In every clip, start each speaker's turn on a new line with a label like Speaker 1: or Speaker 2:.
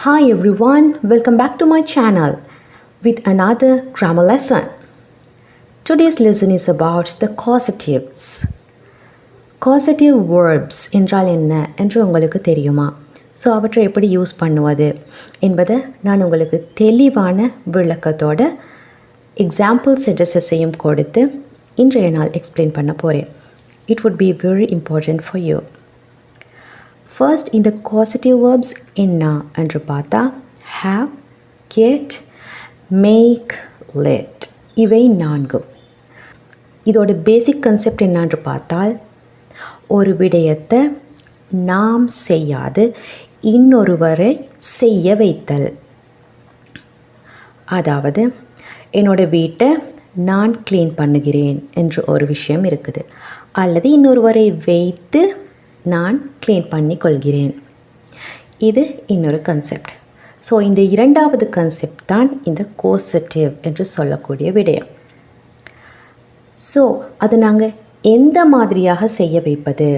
Speaker 1: Hi everyone, welcome back to my channel with another grammar lesson. Today's lesson is about the causatives. Causative verbs என்றால் என்ன என்று உங்களுக்கு தெரியுமா? So அவற்றை எப்படி யூஸ் பண்ணுவது என்பதை நான் உங்களுக்கு தெளிவான விளக்கத்தோட எக்ஸாம்பிள் சென்டென்சஸையும் கொடுத்து இன்றைய நாள் எக்ஸ்பிளைன் பண்ண போகிறேன். It would be very important for you. First, இந்த causative verbs என்ன என்று பார்த்தா have, get, make, let. இவை 4. இதோட பேசிக் கன்செப்ட் என்னன்னு பார்த்தால் ஒரு விடயத்தை நாம் செய்யாது இன்னொருவரை செய்ய வைத்தல். அதாவது என்னோட வீட்டை நான் க்ளீன் பண்ணுகிறேன் என்று ஒரு விஷயம் இருக்குது, அல்லது இன்னொருவரை வைத்து நான் க்ளீன் பண்ணி கொள்கிறேன். இது இன்னொரு கன்செப்ட். ஸோ இந்த இரண்டாவது கன்செப்ட் தான் இந்த கோசட்டிவ் என்று சொல்லக்கூடிய விடயம். ஸோ அது நாங்கள் எந்த மாதிரியாக செய்ய வைப்பது,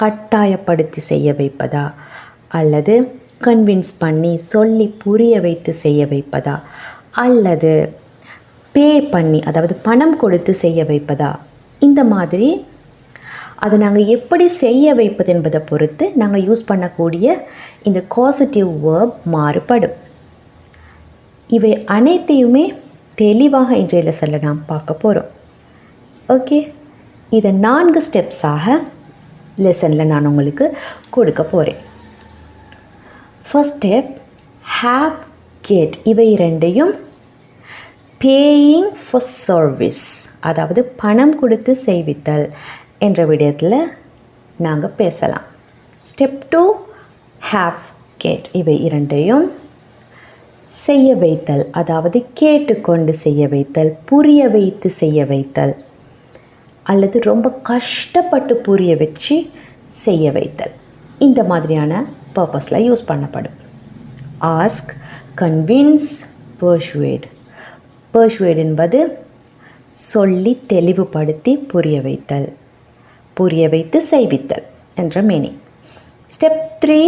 Speaker 1: கட்டாயப்படுத்தி செய்ய வைப்பதா அல்லது கன்வின்ஸ் பண்ணி சொல்லி புரிய வைத்து செய்ய வைப்பதா அல்லது பே பண்ணி அதாவது பணம் கொடுத்து செய்ய வைப்பதா, இந்த மாதிரி அதை நாங்கள் எப்படி செய்ய வைப்பது என்பதை பொறுத்து நாங்கள் யூஸ் பண்ணக்கூடிய இந்த காசட்டிவ் வேர்ப் மாறுபடும். இவை அனைத்தையுமே தெளிவாக இன்றைய லெசனில் நாம் பார்க்க போகிறோம். ஓகே, இதை 4 ஸ்டெப்ஸாக லெசனில் நான் உங்களுக்கு கொடுக்க போகிறேன். First step have, get. இவை இரண்டையும் பேயிங் ஃபார் சர்வீஸ் அதாவது பணம் கொடுத்து செய்வித்தல் என்ற விடயத்தில் நாங்கள் பேசலாம். Step 2 have, get. இவை இரண்டையும் செய்ய வைத்தல் அதாவது கேட்டுக்கொண்டு செய்ய வைத்தல், புரிய வைத்து செய்ய வைத்தல் அல்லது ரொம்ப கஷ்டப்பட்டு புரிய வச்சு செய்ய வைத்தல், இந்த மாதிரியான பர்பஸில் யூஸ் பண்ணப்படும். Ask, convince, persuade. பர்சுவேட் என்பது சொல்லி தெளிவுபடுத்தி புரிய வைத்தல், புரிய வைத்து செய்வித்தல் என்ற மீனிங். Step 3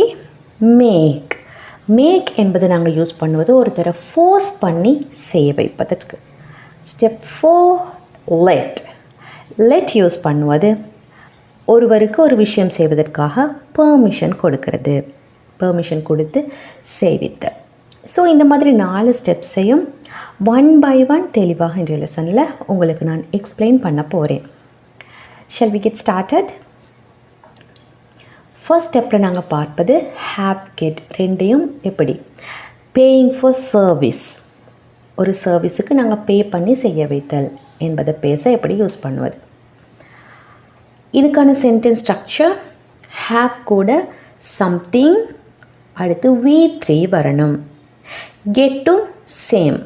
Speaker 1: make. மேக் என்பது நாங்கள் யூஸ் பண்ணுவது ஒரு தர ஃபோர்ஸ் பண்ணி செய்ய வைப்பதற்கு. Step 4 let. லெட் யூஸ் பண்ணுவது ஒருவருக்கு ஒரு விஷயம் செய்வதற்காக பெர்மிஷன் கொடுக்கிறது, பெர்மிஷன் கொடுத்து செய்வித்தல். ஸோ இந்த மாதிரி 4 ஸ்டெப்ஸையும் 1 by 1 தெளிவாக இன்றைய லெசனில் உங்களுக்கு நான் எக்ஸ்பிளைன் பண்ண போகிறேன். Shall we get started? First ஸ்டெப்பில் நாங்கள் பார்ப்பது ஹேவ், கெட். ரெண்டையும் எப்படி பேயிங் ஃபார் சர்வீஸ், ஒரு சர்வீஸுக்கு நாங்கள் பே பண்ணி செய்ய வைத்தல் என்பதை பேச எப்படி யூஸ் பண்ணுவது. இதுக்கான சென்டென்ஸ் ஸ்ட்ரக்சர் ஹேவ் கூட சம்திங், அடுத்து V3 வரணும். கெட்டும் சேம்,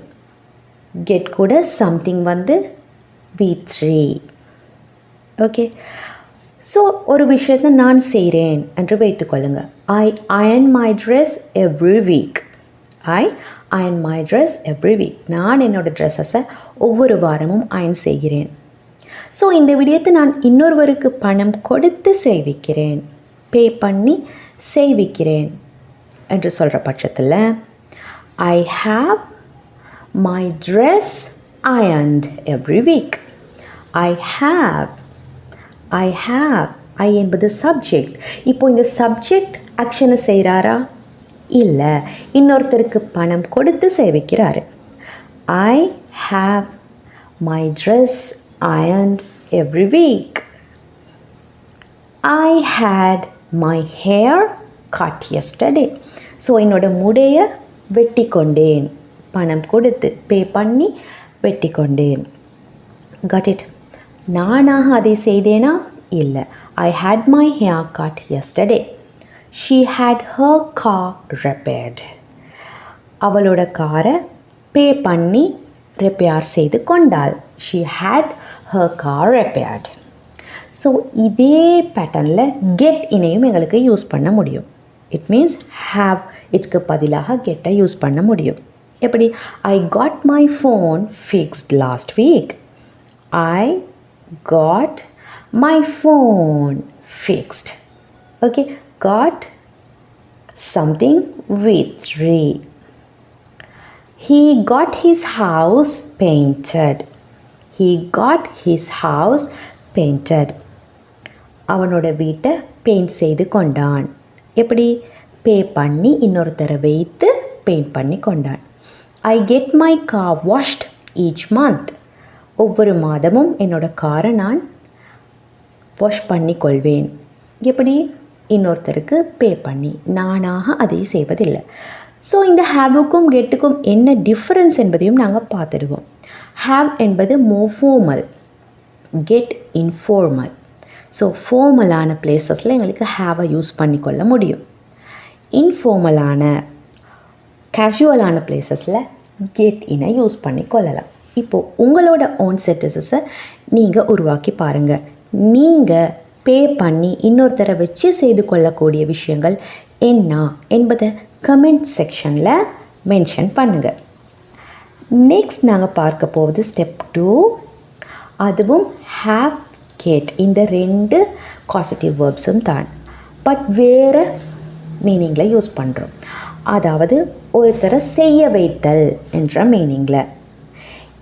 Speaker 1: கெட் கூட சம்திங் வந்து V3. ஓகே, ஸோ ஒரு விஷயத்தை நான் செய்கிறேன் என்று வைத்துக்கொள்ளுங்க. I iron my dress every week. I iron my dress every week. நான் என்னோடய ட்ரெஸ்ஸஸை ஒவ்வொரு வாரமும் அயர்ன் செய்கிறேன். ஸோ இந்த விடயத்தை நான் இன்னொருவருக்கு பணம் கொடுத்து செய்விக்கிறேன், பே பண்ணி செய்விக்கிறேன் என்று சொல்கிற பட்சத்தில் I have my dress ironed every week. I have I என்பது சப்ஜெக்ட். இப்போது இந்த சப்ஜெக்ட் ஆக்ஷனை செய்கிறாரா? இல்லை, இன்னொருத்தருக்கு பணம் கொடுத்து சேவிக்கிறாரு. I have my dress ironed every week. I had my hair cut yesterday. So என்னோடய முடியை வெட்டி கொண்டேன், பணம் கொடுத்து பே பண்ணி வெட்டி கொண்டேன். Cut it? நானாக அதை செய்தேனா? இல்லை. I had my hair cut yesterday. She had her car repaired. அவளோட காரை பே பண்ணி ரிப்பேர் செய்து கொண்டாள். She had her car repaired. So இதே பேட்டர்னில் கெட் இணையும் எங்களுக்கு யூஸ் பண்ண முடியும். இட் மீன்ஸ் ஹேவ் இதுக்கு பதிலாக கெட்டை யூஸ் பண்ண முடியும். எப்படி? I got my phone fixed last week. I got my phone fixed. Okay, got something with 3. He got his house painted. He got his house painted. அவனோட வீட்டை paint செய்து கொண்டான். எப்படி? பே பண்ணி இன்னொருத்தரை வைத்து பெயிண்ட் பண்ணி கொண்டான். I get my car washed each month. ஒவ்வொரு மாதமும் என்னோடய காரை நான் வாஷ் பண்ணி கொள்வேன். எப்படி? இன்னொருத்தருக்கு பே பண்ணி, நானாக அதை செய்வதில்லை. ஸோ இந்த ஹேவுக்கும் கெட்டுக்கும் என்ன டிஃப்ரென்ஸ் என்பதையும் நாங்கள் பார்த்துடுவோம். ஹேவ் என்பது மோர் ஃபார்மல், கெட் இன்ஃபார்மல். ஸோ ஃபார்மலான பிளேசஸில் எங்களுக்கு ஹேவை யூஸ் பண்ணிக்கொள்ள முடியும். இன்ஃபார்மலான கேஷுவலான பிளேசஸில் கெட் இனை யூஸ் பண்ணி கொள்ளலாம். இப்போது உங்களோட ஓன் சென்டென்சஸை நீங்கள் உருவாக்கி பாருங்கள். நீங்கள் பே பண்ணி இன்னொருத்தரை வச்சு செய்து கொள்ளக்கூடிய விஷயங்கள் என்ன என்பதை கமெண்ட் செக்ஷனில் மென்ஷன் பண்ணுங்கள். நெக்ஸ்ட் நாங்கள் பார்க்க போவது ஸ்டெப் 2. அதுவும் ஹேவ், கெட் இந்த 2 காசிட்டிவ் வேர்ப்ஸும் தான், பட் வேறு மீனிங்கில் யூஸ் பண்ணுறோம். அதாவது ஒருத்தரை செய்ய வைத்தல் என்ற மீனிங்கில்.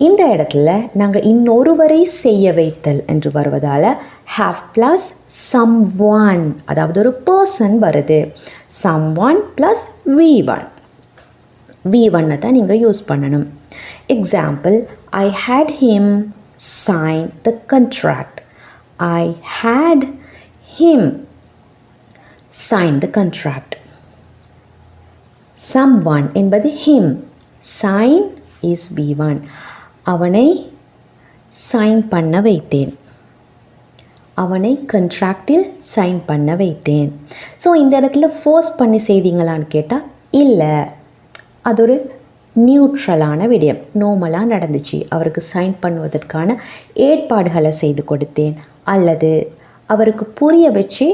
Speaker 1: இந்த இடத்துல நாங்கள் இன்னொருவரை செய்ய வைத்தல் என்று வருவதால் ஹேவ் ப்ளஸ் சம் ஒன், அதாவது ஒரு பர்சன் வருது. Some one plus V1. V1 தான் நீங்கள் யூஸ் பண்ணணும். Example, I had him sign the contract. I had him sign the contract. Someone என்பது him, sign is V1. அவனை சைன் பண்ண வைத்தேன், அவனை கண்ட்ராக்டில் சைன் பண்ண வைத்தேன். ஸோ இந்த இடத்துல ஃபோர்ஸ் பண்ணி செய்தீங்களான்னு கேட்டால் இல்லை, அது ஒரு நியூட்ரலான விடயம், நார்மலாக நடந்துச்சு. அவருக்கு சைன் பண்ணுவதற்கான ஏற்பாடுகளை செய்து கொடுத்தேன், அல்லது அவருக்கு புரிய வச்சு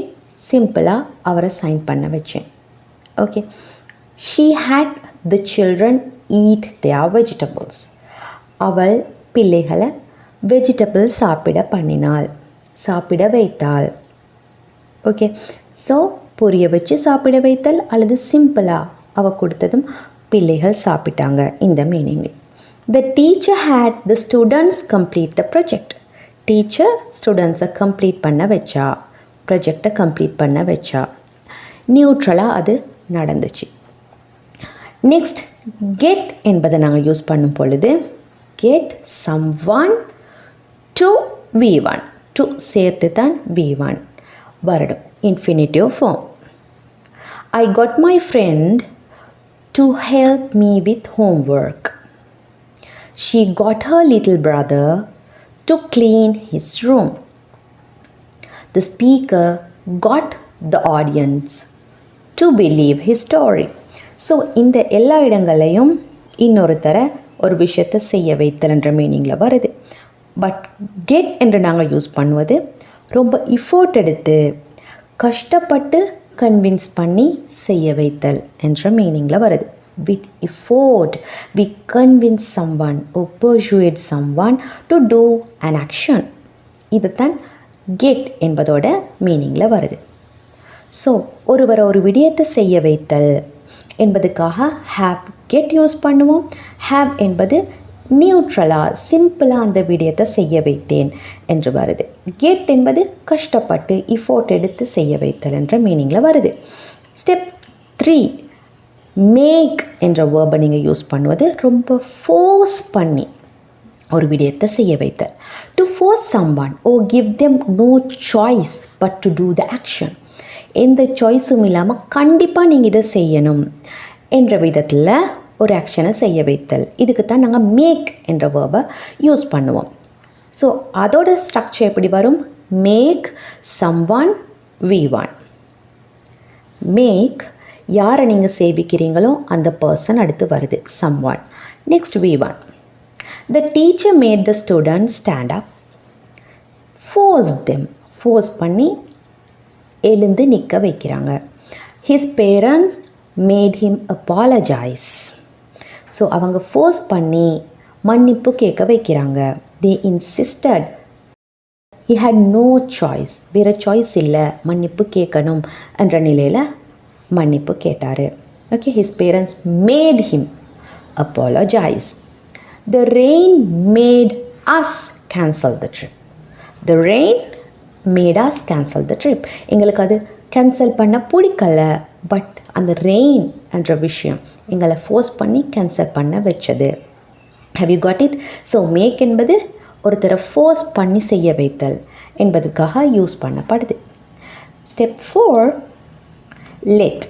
Speaker 1: சிம்பிளாக அவரை சைன் பண்ண வச்சேன். Okay. She hate the children eat their vegetables. அவள் பிள்ளைகளை வெஜிடபிள்ஸ் சாப்பிட பண்ணினாள், சாப்பிட வைத்தாள். ஓகே. ஸோ புரிய வச்சு சாப்பிட வைத்தல், அல்லது சிம்பிளாக அவள் கொடுத்ததும் பிள்ளைகள் சாப்பிட்டாங்க, இந்த மீனிங்கில். The teacher had the students complete the project. Teacher ஸ்டூடெண்ட்ஸை கம்ப்ளீட் பண்ண வச்சா, ப்ராஜெக்டை கம்ப்ளீட் பண்ண வச்சா. நியூட்ரலாக அது நடந்துச்சு. நெக்ஸ்ட், கெட் என்பதை நாங்கள் யூஸ் பண்ணும் பொழுது get someone to V1. To சேர்த்து தான் V1 வரடும். Infinitive form. I got my friend to help me with homework. She got her little brother to clean his room. The speaker got the audience to believe his story. So இந்த எல்லா இடங்களையும் இன்னொருத்தரை ஒரு விஷயத்தை செய்ய வைத்தல் என்ற மீனிங்கில் வருது. பட் கெட் என்று நாங்கள் யூஸ் பண்ணுவது ரொம்ப எஃபோர்ட் எடுத்து கஷ்டப்பட்டு கன்வின்ஸ் பண்ணி செய்ய வைத்தல் என்ற மீனிங்கில் வருது. With effort we convince someone or persuade someone to do an action. இதுதான் கெட் என்பதோட மீனிங்கில் வருது. ஸோ ஒருவரை ஒரு விடயத்தை செய்ய வைத்தல் என்பதுக்காக ஹேவ், கெட் யூஸ் பண்ணுவோம். ஹேவ் என்பது நியூட்ரலாக சிம்பிளாக அந்த விடயத்தை செய்ய வைத்தேன் என்று வருது. கெட் என்பது கஷ்டப்பட்டு எஃபோர்ட் எடுத்து செய்ய வைத்தல் என்ற மீனிங்கில் வருது. ஸ்டெப் 3, மேக் என்ற வேர்பை நீங்கள் யூஸ் பண்ணுவது ரொம்ப ஃபோர்ஸ் பண்ணி ஒரு விடயத்தை செய்ய வைத்தல். To force someone or give them no choice but to do the action. எந்த சாய்ஸும் இல்லாமல் கண்டிப்பாக நீங்கள் இதை செய்யணும் என்ற விதத்தில் ஒரு ஆக்ஷனை செய்ய வைத்தல். இதுக்கு தான் நாங்கள் மேக் என்ற வேர்பை யூஸ் பண்ணுவோம். ஸோ அதோட ஸ்ட்ரக்சர் எப்படி வரும்? Make someone V1. மேக் யாரை நீங்கள் சேவிக்கிறீங்களோ அந்த பர்சன் அடுத்து வருது, someone. Next V1. The teacher made the students stand up. Forced them. Force பண்ணி எழுந்து நிற்க வைக்கிறாங்க. His parents made him apologize. So அவங்க ஃபோர்ஸ் பண்ணி மன்னிப்பு கேட்க வைக்கிறாங்க. They insisted. He had no choice. வேறு சாய்ஸ் இல்லை, மன்னிப்பு கேட்கணும் என்ற நிலையில் மன்னிப்பு கேட்டார். Okay, his parents mat him apologize. The rain made us cancel the trip. The rain made us cancel the trip. எங்களுக்கு அது கேன்சல் பண்ண பிடிக்கல, பட் அந்த ரெயின் என்ற விஷயம் எங்களை ஃபோர்ஸ் பண்ணி கேன்சல் பண்ண வச்சது. Have you got it? So make என்பது ஒருத்தரை ஃபோர்ஸ் பண்ணி செய்ய வைத்தல் என்பதுக்காக யூஸ் பண்ணப்படுது. Step 4, let.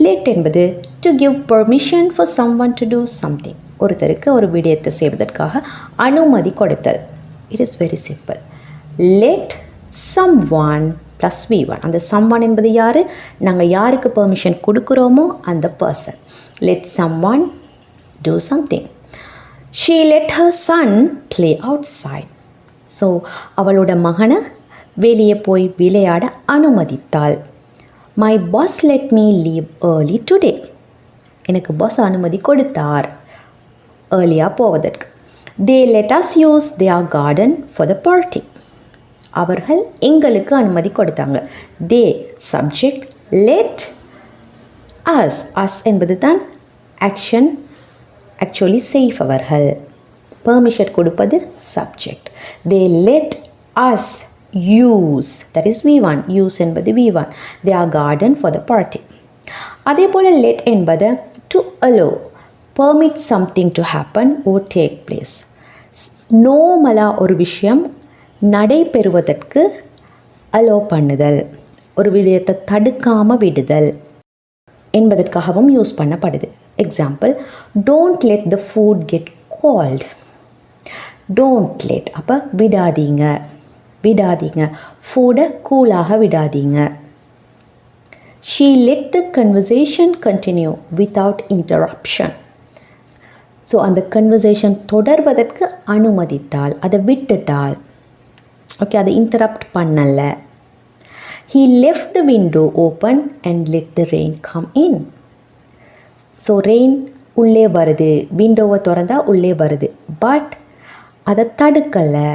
Speaker 1: let என்பது to give permission for someone to do something. ஒருத்தருக்கு ஒரு விடயத்தை செய்வதற்காக அனுமதி கொடுத்தல். It is very simple. let someone plus v1. அந்த someone என்பது யார்? நாங்கள் யாருக்கு பெர்மிஷன் கொடுக்குறோமோ அந்த person. let someone do something. She let her son play outside. So அவளோட மகனை வெளியே போய் விளையாட அனுமதித்தாள். My boss let me leave early today. எனக்கு பாஸ் அனுமதி கொடுத்தார் ஏர்லியாக போவதற்கு. They let us use their garden for the party. அவர்கள் எங்களுக்கு அனுமதி கொடுத்தாங்க. They subject, let us. us என்பது தான் ஆக்ஷன், ஆக்சுவலி செய்பவர்கள். பெர்மிஷன் கொடுப்பது subject. They let us use, that is v1. use என்பது v1. their garden for the party. அதே போல் let என்பது to allow, permit something to happen or take place. நார்மலாக ஒரு விஷயம் நடைபெறுவதற்கு அலோ பண்ணுதல், ஒரு விடயத்தை தடுக்காமல் விடுதல் என்பதற்காகவும் யூஸ் பண்ணப்படுது. Example, don't let the food get cold. Don't let அப்போ விடாதீங்க, விடாதீங்க, ஃபுட்டை கூலாக விடாதீங்க. She let the conversation continue without interruption. So அந்த கன்வர்சேஷன் தொடர்வதற்கு அனுமதித்தாள், அதை விட்டுட்டாள். ஓகே, அதை இன்டரப்ட் பண்ணலை. He left the window open and let the rain come in. So rain உள்ளே வருது, விண்டோவை திறந்தா உள்ளே வருது, பட் அதை தடுக்கலை.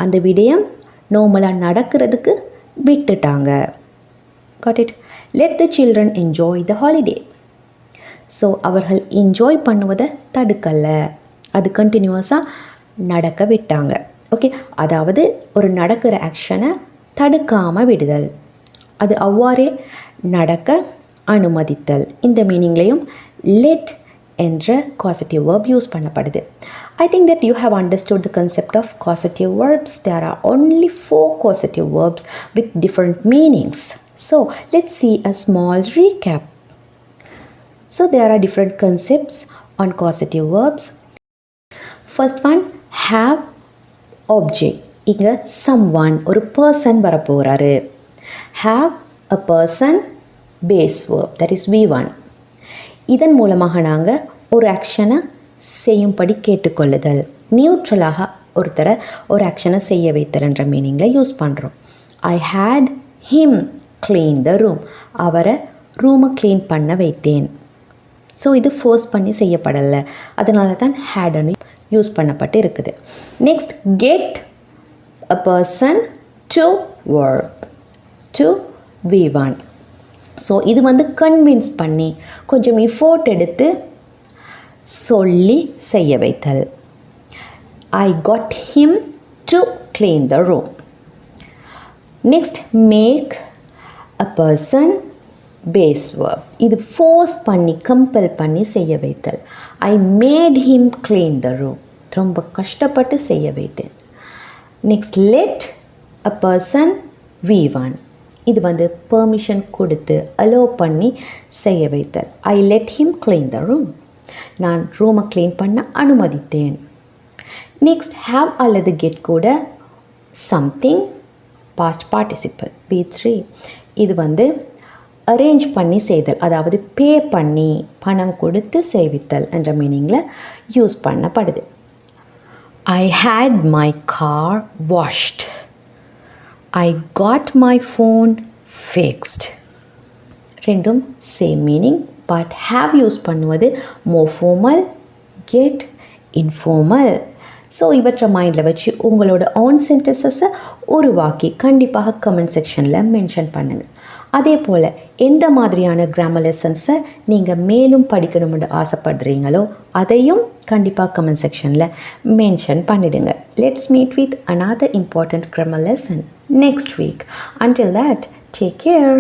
Speaker 1: அந்த விடயம் நார்மலாக நடக்கிறதுக்கு விட்டுட்டாங்க. Got it? Let the children enjoy the holiday. So அவர்கள் என்ஜாய் பண்ணுவதை தடுக்கலை, அது கண்டினியூஸாக நடக்க விட்டாங்க. ஓகே, அதாவது ஒரு நடக்கிற ஆக்ஷனை தடுக்காமல் விடுதல், அது அவ்வாறே நடக்க அனுமதித்தல். இந்த மீனிங்லேயும் let என்ற causative verb யூஸ் பண்ணப்படுது. I think that you have understood the concept of causative verbs. There are only 4 causative verbs with different meanings. So let's see a small recap. So there are different concepts on causative verbs. First one, have object. இங்கே someone, ஒரு person வரப்போகிறாரு. Have a person base verb, that is v1. இதன் மூலமாக நாங்கள் ஒரு ஆக்ஷனை செய்யும்படி கேட்டுக்கொள்ளுதல், நியூட்ரலாக ஒருத்தரை ஒரு ஆக்ஷனை செய்ய வைத்தல் என்ற மீனிங்கில் யூஸ் பண்ணுறோம். I had him clean the room. அவரை ரூமை க்ளீன் பண்ண வைத்தேன். ஸோ இது ஃபோர்ஸ் பண்ணி செய்யப்படலை, அதனால தான் ஹேடுன்னு யூஸ் பண்ணப்பட்டு இருக்குது. Next, get a person to work, to v1. So இது வந்து கன்வின்ஸ் பண்ணி கொஞ்சம் எஃபோர்ட் எடுத்து சொல்லி செய்ய வைத்தல். I got him to clean the room. Next, make a person base verb. இது ஃபோர்ஸ் பண்ணி கம்பல் பண்ணி செய்ய வைத்தல். I made him clean the room. ரொம்ப கஷ்டப்பட்டு செய்ய வைத்தேன். Next, let a person v1. இது வந்து பெர்மிஷன் கொடுத்து அலோவ் பண்ணி செய்ய வைத்தல். I let him clean the room. நான் ரூமை க்ளீன் பண்ண அனுமதித்தேன். நெக்ஸ்ட், ஹாவ் அல்லது கெட் கூட சம்திங் பாஸ்ட் பார்ட்டிசிபிள் v3. இது வந்து அரேஞ்ச் பண்ணி செய்தல், அதாவது பே பண்ணி பணம் கொடுத்து செய்வித்தல் என்ற மீனிங்கில் யூஸ் பண்ணப்படுது. I had my car washed. I got my phone fixed. ரெண்டும் same meaning, but have use பண்ணுவது more formal, get informal. So இவற்றை மைண்டில் வச்சு உங்களோட ஓன் சென்டென்சஸை உருவாக்கி கண்டிப்பாக கமெண்ட் செக்ஷனில் மென்ஷன் பண்ணுங்கள். அதே போல் எந்த மாதிரியான கிராமர் லெசன்ஸை நீங்கள் மேலும் படிக்கணும்னு ஆசைப்படுறீங்களோ அதையும் கண்டிப்பாக கமெண்ட் செக்ஷனில் மென்ஷன் பண்ணிடுங்க. Let's meet with another important grammar lesson next week. Until that, take care.